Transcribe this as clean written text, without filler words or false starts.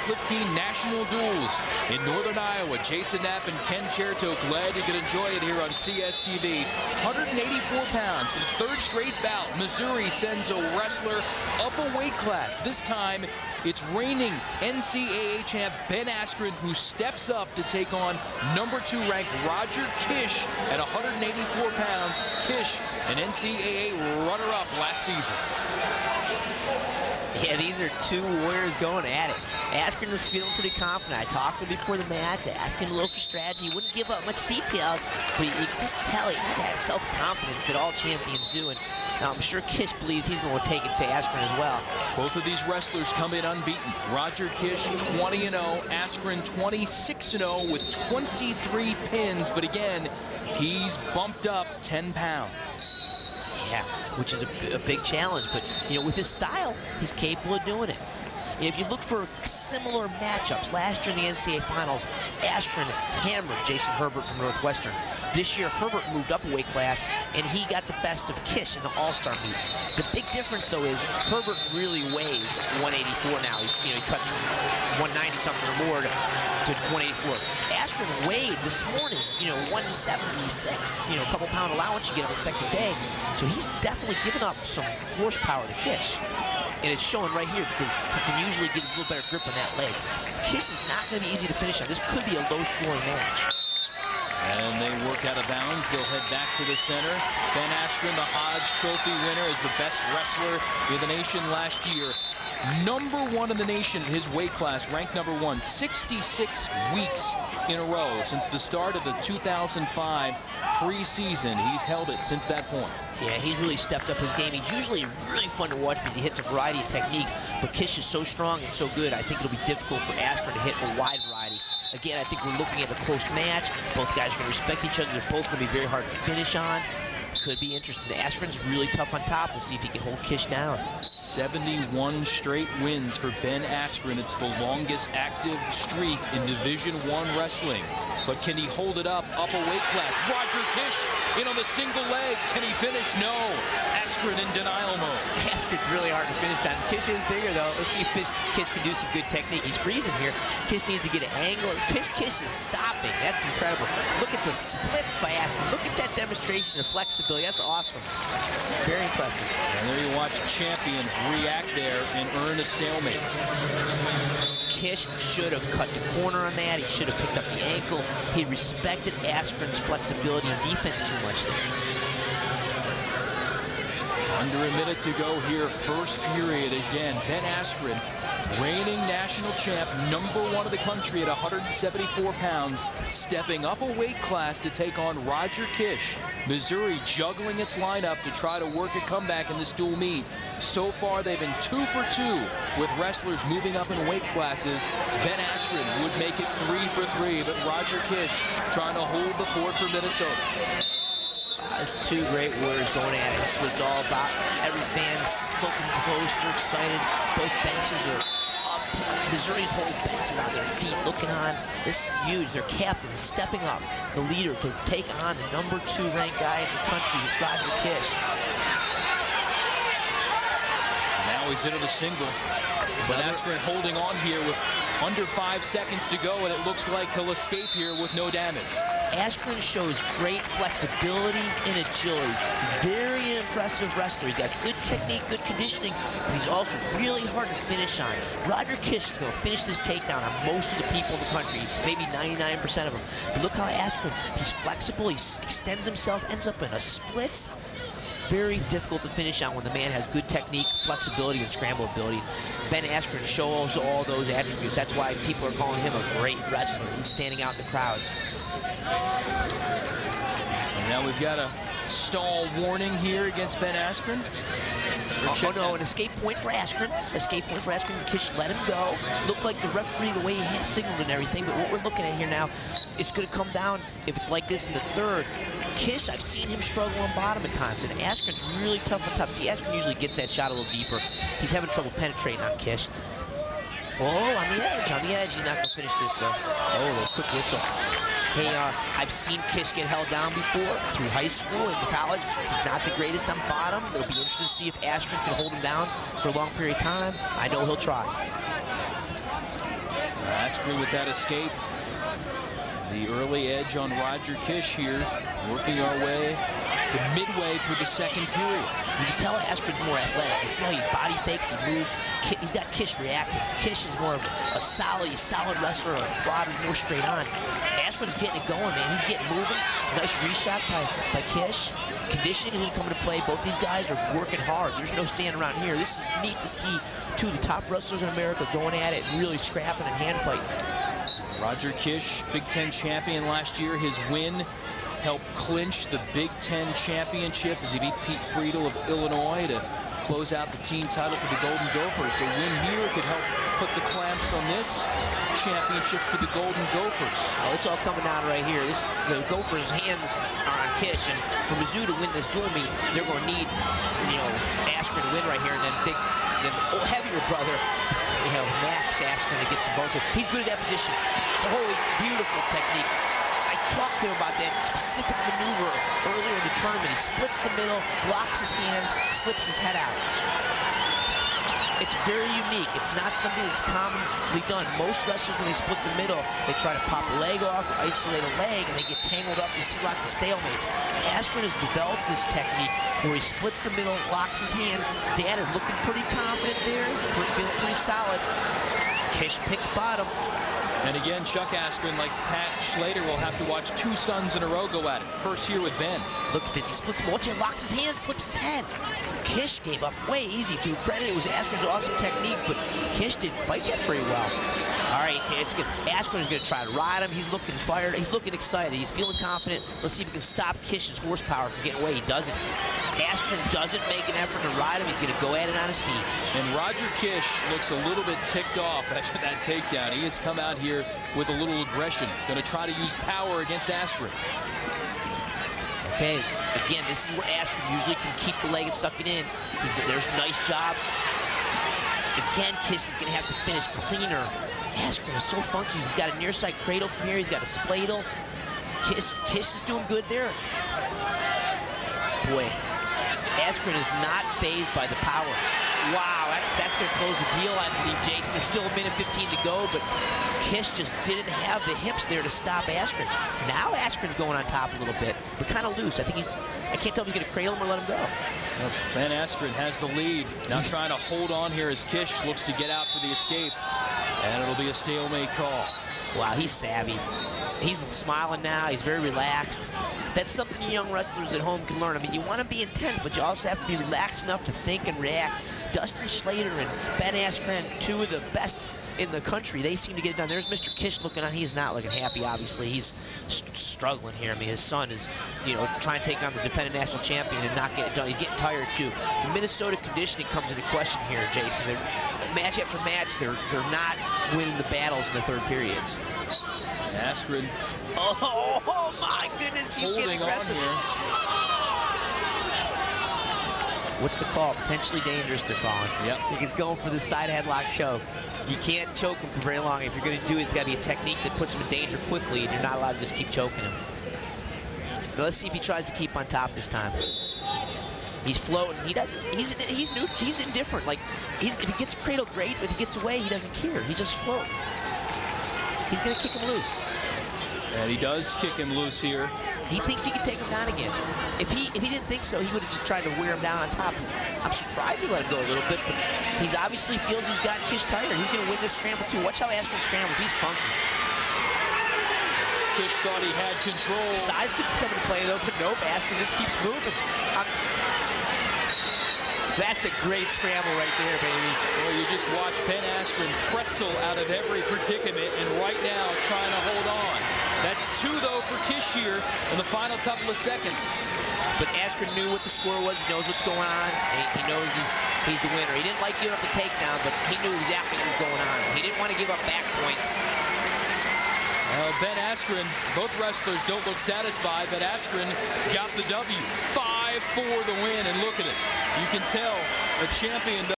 Cliff Keen National Duels in Northern Iowa. Jason Knapp and Ken Chertow, glad you could enjoy it here on CSTV. 184 pounds for the third straight bout. Missouri sends a wrestler up a weight class. This time, it's reigning NCAA champ Ben Askren, who steps up to take on number 2 ranked Roger Kish at 184 pounds. Kish, an NCAA runner-up last season. Yeah, these are two warriors going at it. Askren was feeling pretty confident. I talked to him before the match, asked him a little for strategy. He wouldn't give up much details, but you could just tell he had that self-confidence that all champions do. And I'm sure Kish believes he's going to take it to Askren as well. Both of these wrestlers come in unbeaten. Roger Kish 20-0, Askren 26-0 with 23 pins. But again, he's bumped up 10 pounds. Yeah, which is a big challenge, but you know, with his style, he's capable of doing it. If you look for similar matchups, last year in the NCAA Finals, Askren hammered Jason Herbert from Northwestern. This year, Herbert moved up a weight class, and he got the best of Kish in the All-Star meet. The big difference, though, is Herbert really weighs 184 now. He cuts from 190-something or more to 184. Askren weighed this morning, 176. A couple pound allowance you get on the second day. So he's definitely given up some horsepower to Kish. And it's showing right here because he can usually get a little better grip on that leg. Kish is not going to be easy to finish on. This could be a low-scoring match. And they work out of bounds. They'll head back to the center. Ben Askren, the Hodge Trophy winner, is the best wrestler in the nation last year. Number 1 in the nation, his weight class, ranked number 1, 66 weeks in a row since the start of the 2005 preseason. He's held it since that point. Yeah, he's really stepped up his game. He's usually really fun to watch because he hits a variety of techniques, but Kish is so strong and so good, I think it'll be difficult for Askren to hit a wide variety. Again, I think we're looking at a close match. Both guys are going to respect each other. They're both going to be very hard to finish on. Could be interesting. Askren's really tough on top. We'll see if he can hold Kish down. 71 straight wins for Ben Askren. It's the longest active streak in Division I wrestling. But can he hold it up a weight class? Roger Kish in on the single leg. Can he finish? No. Askren in denial mode. Askren's really hard to finish on. Kish is bigger, though. Let's see if Kish can do some good technique. He's freezing here. Kish needs to get an angle. Kish is stopping. That's incredible. Look at the splits by Askren. Look at that demonstration of flexibility. That's awesome. Very impressive. And there you watch champion react there and earn a stalemate. Kish should have cut the corner on that. He should have picked up the ankle. He respected Askren's flexibility and defense too much there. Under a minute to go here, first period. Again, Ben Askren, reigning national champ, number 1 of the country at 174 pounds, stepping up a weight class to take on Roger Kish. Missouri juggling its lineup to try to work a comeback in this dual meet. So far, they've been 2 for 2 with wrestlers moving up in weight classes. Ben Askren would make it 3 for 3, but Roger Kish trying to hold the fort for Minnesota. It's two great warriors going at it. This is what it's all about. Every fan's looking close. They're excited. Both benches are up. Missouri's whole bench is on their feet looking on. This is huge. Their captain is stepping up, the leader, to take on the number 2 ranked guy in the country, Roger Kish. Now he's into the single. But Askren holding on here with under 5 seconds to go, and it looks like he'll escape here with no damage. Askren shows great flexibility and agility. Very impressive wrestler. He's got good technique, good conditioning, but he's also really hard to finish on. Roger Kish is going to finish this takedown on most of the people in the country, maybe 99% of them. But look how Askren, he's flexible, he extends himself, ends up in a splits. Very difficult to finish on when the man has good technique, flexibility, and scramble ability. Ben Askren shows all those attributes. That's why people are calling him a great wrestler. He's standing out in the crowd. And now we've got a stall warning here against Ben Askren. Oh no, an escape point for Askren. Escape point for Askren. Kish let him go. Looked like the referee, the way he has signaled and everything, but what we're looking at here now, it's going to come down, if it's like this in the third. Kish, I've seen him struggle on bottom at times, and Askren's really tough on top. See, Askren usually gets that shot a little deeper. He's having trouble penetrating on Kish. Oh, on the edge. He's not going to finish this, though. Oh, the quick whistle. Hey, I've seen Kish get held down before through high school and college. He's not the greatest on bottom. It'll be interesting to see if Askren can hold him down for a long period of time. I know he'll try. Askren with that escape. The early edge on Roger Kish here, working our way to midway through the second period. You can tell Askren's more athletic. You see how he body fakes, he moves. He's got Kish reacting. Kish is more of a solid wrestler, a quad, more straight on. Askren's getting it going, man. He's getting moving. Nice reshot by Kish. Conditioning is going to come into play. Both these guys are working hard. There's no standing around here. This is neat to see two of the top wrestlers in America going at it and really scrapping and hand fighting. Roger Kish, Big Ten champion last year. His win helped clinch the Big Ten championship as he beat Pete Friedel of Illinois to close out the team title for the Golden Gophers. A win here could help put the clamps on this championship for the Golden Gophers. Oh, it's all coming down right here. The Gophers' hands are on Kish, and for Mizzou to win this dual meet, they're going to need, Askren to win right here, and then heavier brother, Max Askren to get some both. He's good at that position. Holy, beautiful technique. I talked to him about that specific maneuver earlier in the tournament. He splits the middle, locks his hands, slips his head out. It's very unique. It's not something that's commonly done. Most wrestlers, when they split the middle, they try to pop a leg off or isolate a leg, and they get tangled up. You see lots of stalemates. Askren has developed this technique where he splits the middle, locks his hands. Dad is looking pretty confident there. He's feeling pretty solid. Kish picks bottom. And again, Chuck Askren, like Pat Schlater, will have to watch two sons in a row go at it. First here with Ben. Look at this. He splits him. Watch it. Locks his hand, slips his head. Kish gave up way easy. To credit, it was Askren's awesome technique, but Kish didn't fight that very well. All right, it's good. Askren's going to try to ride him. He's looking fired. He's looking excited. He's feeling confident. Let's see if he can stop Kish's horsepower from getting away. He doesn't. Askren doesn't make an effort to ride him. He's going to go at it on his feet. And Roger Kish looks a little bit ticked off after that takedown. He has come out here with a little aggression. Going to try to use power against Askren. Okay, again, this is where Askren usually can keep the leg and suck it in. There's a nice job. Again, Kish is going to have to finish cleaner. Askren is so funky. He's got a near side cradle from here. He's got a spladle. Kish is doing good there. Boy, Askren is not fazed by the power. Wow, that's going to close the deal, I believe, Jason. There's still a minute 15 to go, but Kish just didn't have the hips there to stop Askren. Now Askren's going on top a little bit, but kind of loose. I can't tell if he's going to cradle him or let him go. Well, Ben Askren has the lead. Now trying to hold on here as Kish looks to get out for the escape. And it'll be a stalemate call. Wow, he's savvy. He's smiling now. He's very relaxed. That's something you young wrestlers at home can learn. I mean, you want to be intense, but you also have to be relaxed enough to think and react. Dustin Schlater and Ben Askren, two of the best in the country, they seem to get it done. There's Mr. Kish looking on. He is not looking happy, obviously. He's struggling here. I mean, his son is, trying to take on the defending national champion and not get it done. He's getting tired, too. The Minnesota conditioning comes into question here, Jason. Match after match, they're not winning the battles in the third periods. Askren. Oh my goodness, he's getting aggressive. On here. What's the call? Potentially dangerous, they're calling. Yep. He's going for the side headlock choke. You can't choke him for very long. If you're going to do it, it's got to be a technique that puts him in danger quickly, and you're not allowed to just keep choking him. Now let's see if he tries to keep on top this time. He's floating. He doesn't. He's indifferent. Like if he gets cradled, great. If he gets away, he doesn't care. He's just floating. He's going to kick him loose. And he does kick him loose here. He thinks he can take him down again. If he didn't think so, he would have just tried to wear him down on top. I'm surprised he let him go a little bit, but he's obviously feels he's got Kish tired. He's going to win this scramble too. Watch how Askren scrambles. He's funky. Kish thought he had control. Size could come into play though, but nope. Askren just keeps moving. That's a great scramble right there, baby. Well, you just watch Ben Askren pretzel out of every predicament, and right now trying to hold on. That's two, though, for Kish here in the final couple of seconds. But Askren knew what the score was. He knows what's going on. He knows he's the winner. He didn't like giving up the takedown, but he knew exactly what was going on. He didn't want to give up back points. Well, Ben Askren, both wrestlers don't look satisfied, but Askren got the W. 5 for the win, and look at it. You can tell a champion